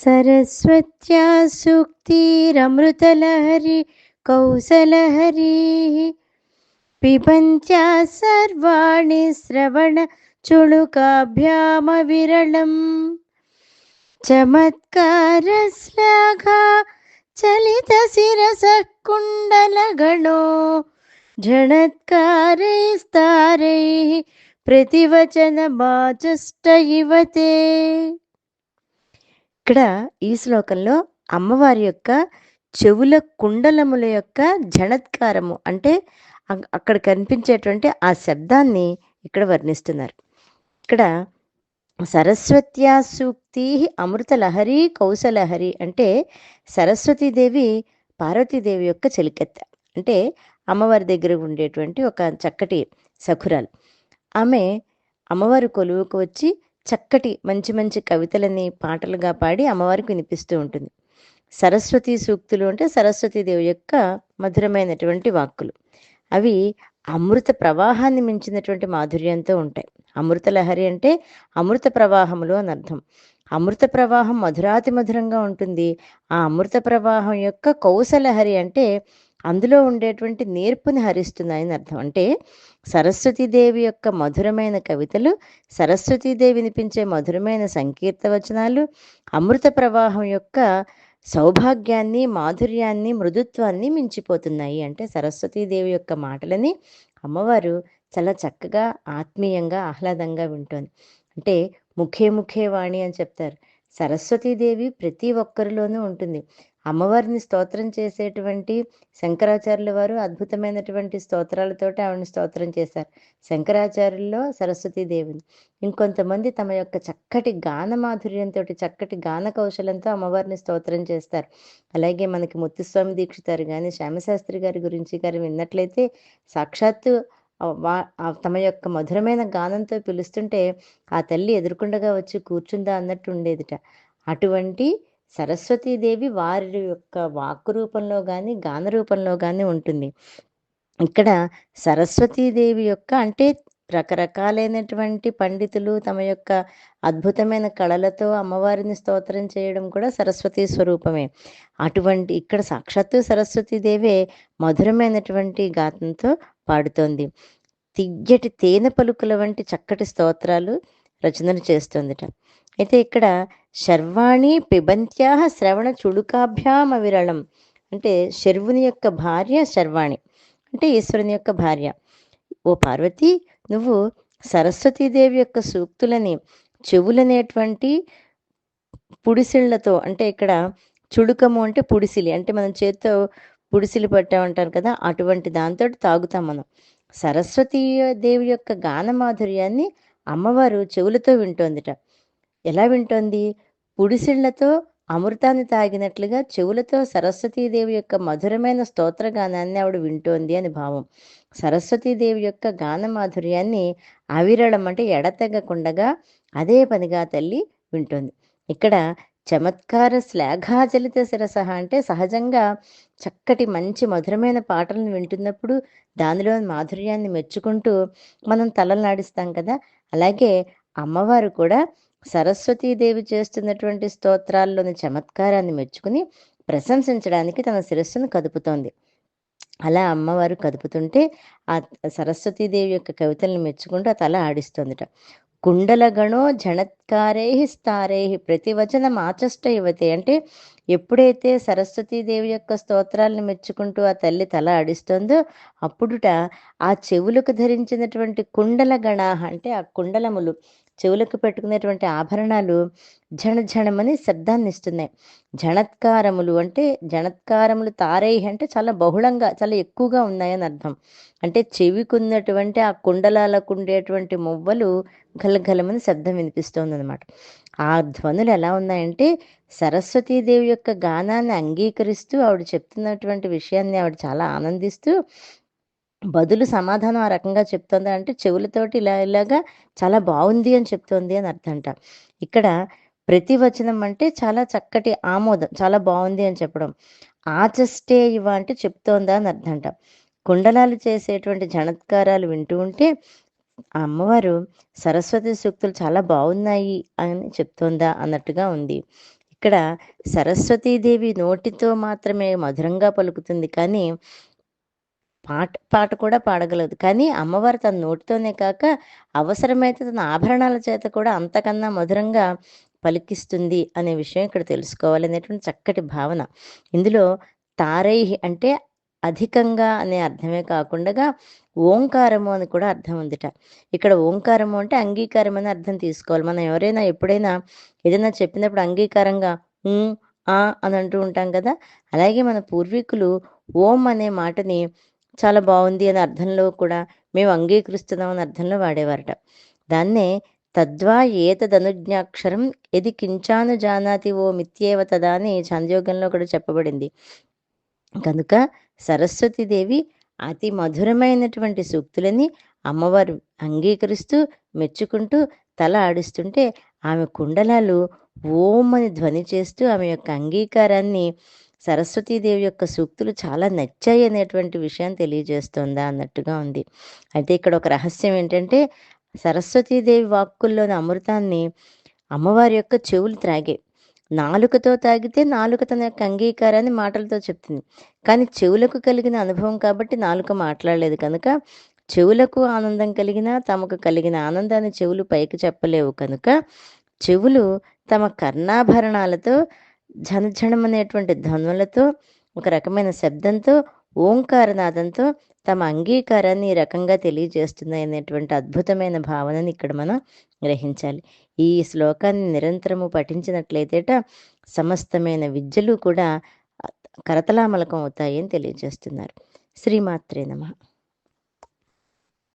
सरस्वत्या सूक्तिरमृतलहरी कौसलहरी पिबन्त्या सर्वाणि श्रवणचुणुकाभ्यामविरलम् चमत्कारश्लाघा चलितशिरसः कुण्डलगणो झणत्कारैस्तारैः प्रतिवचनमाचष्ट इवते. ఇక్కడ ఈ శ్లోకంలో అమ్మవారి యొక్క చెవుల కుండలముల యొక్క జణత్కారము అంటే అక్కడ కనిపించేటువంటి ఆ శబ్దాన్ని ఇక్కడ వర్ణిస్తున్నారు. ఇక్కడ సరస్వత్యా సూక్తి అమృతలహరి కౌశలహరి అంటే సరస్వతీదేవి పార్వతీదేవి యొక్క చెలికత్తె, అంటే అమ్మవారి దగ్గర ఉండేటువంటి ఒక చక్కటి సఖురాలు. ఆమె అమ్మవారి కొలువుకు వచ్చి చక్కటి మంచి మంచి కవితలని పాటలుగా పాడి అమ్మవారికి వినిపిస్తూ ఉంటుంది. సరస్వతీ సూక్తులు అంటే సరస్వతీదేవి యొక్క మధురమైనటువంటి వాక్కులు. అవి అమృత ప్రవాహాన్ని మించినటువంటి మాధుర్యంతో ఉంటాయి. అమృత లహరి అంటే అమృత ప్రవాహములు అని అర్థం. అమృత ప్రవాహం మధురాతి మధురంగా ఉంటుంది. ఆ అమృత ప్రవాహం యొక్క కౌశలహరి అంటే అందులో ఉండేటువంటి నేర్పుని హరిస్తున్నాయని అర్థం. అంటే సరస్వతీదేవి యొక్క మధురమైన కవితలు, సరస్వతీదేవి వినిపించే మధురమైన సంకీర్త వచనాలు అమృత ప్రవాహం యొక్క సౌభాగ్యాన్ని, మాధుర్యాన్ని, మృదుత్వాన్ని మించిపోతున్నాయి. అంటే సరస్వతీదేవి యొక్క మాటలని అమ్మవారు చాలా చక్కగా ఆత్మీయంగా ఆహ్లాదంగా వింటోంది. అంటే ముఖే ముఖే వాణి అని చెప్తారు. సరస్వతీదేవి ప్రతి ఒక్కరిలోనూ ఉంటుంది. అమ్మవారిని స్తోత్రం చేసేటువంటి శంకరాచార్యుల వారు అద్భుతమైనటువంటి స్తోత్రాలతోటి ఆవిడని స్తోత్రం చేశారు. శంకరాచార్యుల్లో సరస్వతీదేవిని. ఇంకొంతమంది తమ యొక్క చక్కటి గాన మాధుర్యంతో, చక్కటి గాన కౌశలంతో అమ్మవారిని స్తోత్రం చేస్తారు. అలాగే మనకి ముత్తుస్వామి దీక్షితారు కానీ, శ్యామశాస్త్రి గారి గురించి గారు విన్నట్లయితే సాక్షాత్తు తమ యొక్క మధురమైన గానంతో పిలుస్తుంటే ఆ తల్లి ఎదురుకుండగా వచ్చి కూర్చుందా అన్నట్టు ఉండేదిట. అటువంటి సరస్వతీదేవి వారి యొక్క వాక్కు రూపంలో కానీ గాన రూపంలో కానీ ఉంటుంది. ఇక్కడ సరస్వతీదేవి యొక్క అంటే రకరకాలైనటువంటి పండితులు తమ యొక్క అద్భుతమైన కళలతో అమ్మవారిని స్తోత్రం చేయడం కూడా సరస్వతీ స్వరూపమే. అటువంటి ఇక్కడ సాక్షాత్తు సరస్వతీదేవే మధురమైనటువంటి గానంతో పాడుతోంది. తియ్యటి తేనె పలుకుల వంటి చక్కటి స్తోత్రాలు రచనలు చేస్తోందిట. అయితే ఇక్కడ శర్వాణి పిబంత్యా శ్రవణ చుడుకాభ్యామ విరళం అంటే శర్వుని యొక్క భార్య శర్వాణి అంటే ఈశ్వరుని యొక్క భార్య. ఓ పార్వతి, నువ్వు సరస్వతీదేవి యొక్క సూక్తులని చెవులనేటువంటి పుడిసిళ్లతో, అంటే ఇక్కడ చుడుకము అంటే పుడిసిలి, అంటే మనం చేత్తో పుడిసిలి పట్టామంటారు కదా, అటువంటి దాంతో తాగుతాం మనం. సరస్వతీదేవి యొక్క గాన మాధుర్యాన్ని అమ్మవారు చెవులతో వింటోందిట. ఎలా వింటోంది? పుడిసిళ్లతో అమృతాన్ని తాగినట్లుగా చెవులతో సరస్వతీదేవి యొక్క మధురమైన స్తోత్రగానాన్ని ఆవిడ వింటోంది అని భావం. సరస్వతీదేవి యొక్క గాన మాధుర్యాన్ని అవిరళం అంటే ఎడతెగకుండగా అదే పనిగా తల్లి వింటోంది. ఇక్కడ చమత్కార శ్లాఘాచలిత శిరస అంటే సహజంగా చక్కటి మంచి మధురమైన పాటలను వింటున్నప్పుడు దానిలో మాధుర్యాన్ని మెచ్చుకుంటూ మనం తలనాడిస్తాం కదా, అలాగే అమ్మవారు కూడా సరస్వతీదేవి చేస్తున్నటువంటి స్తోత్రాల్లోని చమత్కారాన్ని మెచ్చుకుని ప్రశంసించడానికి తన శిరస్సును కదుపుతోంది. అలా అమ్మవారు కదుపుతుంటే ఆ సరస్వతీదేవి యొక్క కవితలను మెచ్చుకుంటూ ఆ తల ఆడిస్తోందిట. కుండలగణో జణత్కారై స్తారై ప్రతివచనం ఆచష్ట యువతే అంటే ఎప్పుడైతే సరస్వతీదేవి యొక్క స్తోత్రాలను మెచ్చుకుంటూ ఆ తల్లి తల ఆడిస్తోందో అప్పుడుట ఆ చెవులకు ధరించినటువంటి కుండల గణాహ అంటే ఆ కుండలములు, చెవులకు పెట్టుకునేటువంటి ఆభరణాలు ఝణఝణమని శబ్దాన్ని ఇస్తున్నాయి. జణత్కారములు అంటే జణత్కారములు తారై అంటే చాలా బహుళంగా చాలా ఎక్కువగా ఉన్నాయని అర్థం. అంటే చెవికున్నటువంటి ఆ కుండలాలకు ఉండేటువంటి మువ్వలు గలగలమని శబ్దం వినిపిస్తోంది అనమాట. ఆ ధ్వనులు ఎలా ఉన్నాయంటే సరస్వతీదేవి యొక్క గానాన్ని అంగీకరిస్తూ ఆవిడ చెప్తున్నటువంటి విషయాన్ని ఆవిడ చాలా ఆనందిస్తూ బదులు సమాధానం ఆ రకంగా చెప్తోంది. అంటే చెవులతోటి ఇలాగా చాలా బాగుంది అని చెప్తోంది అని అర్థంట. ఇక్కడ ప్రతివచనం అంటే చాలా చక్కటి ఆమోదం, చాలా బాగుంది అని చెప్పడం. ఆచష్టే ఇవ అంటే చెప్తోందా అని అర్థంట. కుండలాలు చేసేటువంటి జణత్కారాలు వింటూ ఉంటే ఆ అమ్మవారు సరస్వతి సూక్తులు చాలా బాగున్నాయి అని చెప్తోందా అన్నట్టుగా ఉంది. ఇక్కడ సరస్వతీదేవి నోటితో మాత్రమే మధురంగా పలుకుతుంది కానీ పాట కూడా పాడగలదు. కానీ అమ్మవారు తన నోటితోనే కాక అవసరమైతే తన ఆభరణాల చేత కూడా అంతకన్నా మధురంగా పలికిస్తుంది అనే విషయం ఇక్కడ తెలుసుకోవాలనేటువంటి చక్కటి భావన. ఇందులో తారైహి అంటే అధికంగా అనే అర్థమే కాకుండగా ఓంకారము అని కూడా అర్థం ఉందిట. ఇక్కడ ఓంకారము అంటే అంగీకారం అని అర్థం తీసుకోవాలి. మనం ఎవరైనా ఎప్పుడైనా ఏదైనా చెప్పినప్పుడు అంగీకారంగా హ్మ్, ఆ అని అంటూ ఉంటాం కదా! అలాగే మన పూర్వీకులు ఓం అనే మాటని చాలా బావుంది అనే అర్థంలో కూడా మేము అంగీకరిస్తున్నాం అనే అర్థంలో వాడేవారట. దాన్నే తద్వా ఏతదనుజ్ఞాక్షరం యది కించాను జానాతి ఓ మిత్యేవ తదా అని ఛాందోగ్యంలో కూడా చెప్పబడింది. కనుక సరస్వతీదేవి అతి మధురమైనటువంటి సూక్తులని అమ్మవారు అంగీకరిస్తూ, మెచ్చుకుంటూ తల ఆడిస్తుంటే ఆమె కుండలాలు ఓం అని ధ్వని చేస్తూ ఆమె యొక్క అంగీకారాన్ని సరస్వతీదేవి యొక్క సూక్తులు చాలా నచ్చాయి అనేటువంటి విషయాన్ని తెలియజేస్తోందా అన్నట్టుగా ఉంది. అయితే ఇక్కడ ఒక రహస్యం ఏంటంటే సరస్వతీదేవి వాక్కుల్లోని అమృతాన్ని అమ్మవారి యొక్క చెవులు త్రాగాయి. నాలుకతో తాగితే నాలుక తన యొక్క అంగీకారాన్ని మాటలతో చెప్తుంది. కానీ చెవులకు కలిగిన అనుభవం కాబట్టి నాలుక మాట్లాడలేదు కనుక చెవులకు ఆనందం కలిగినా తమకు కలిగిన ఆనందాన్ని చెవులు పైకి చెప్పలేవు కనుక చెవులు తమ కర్ణాభరణాలతో ఝణఝణమనేటువంటి ధ్వనులతో ఒక రకమైన శబ్దంతో ఓంకారనాదంతో తమ అంగీకారాన్ని ఈ రకంగా తెలియజేస్తున్నాయి అనేటువంటి అద్భుతమైన భావనని ఇక్కడ మనం గ్రహించాలి. ఈ శ్లోకాన్ని నిరంతరము పఠించినట్లయితేట సమస్తమైన విద్యలు కూడా కరతలామలకం అవుతాయి అని తెలియజేస్తున్నారు. శ్రీమాత్రే నమః.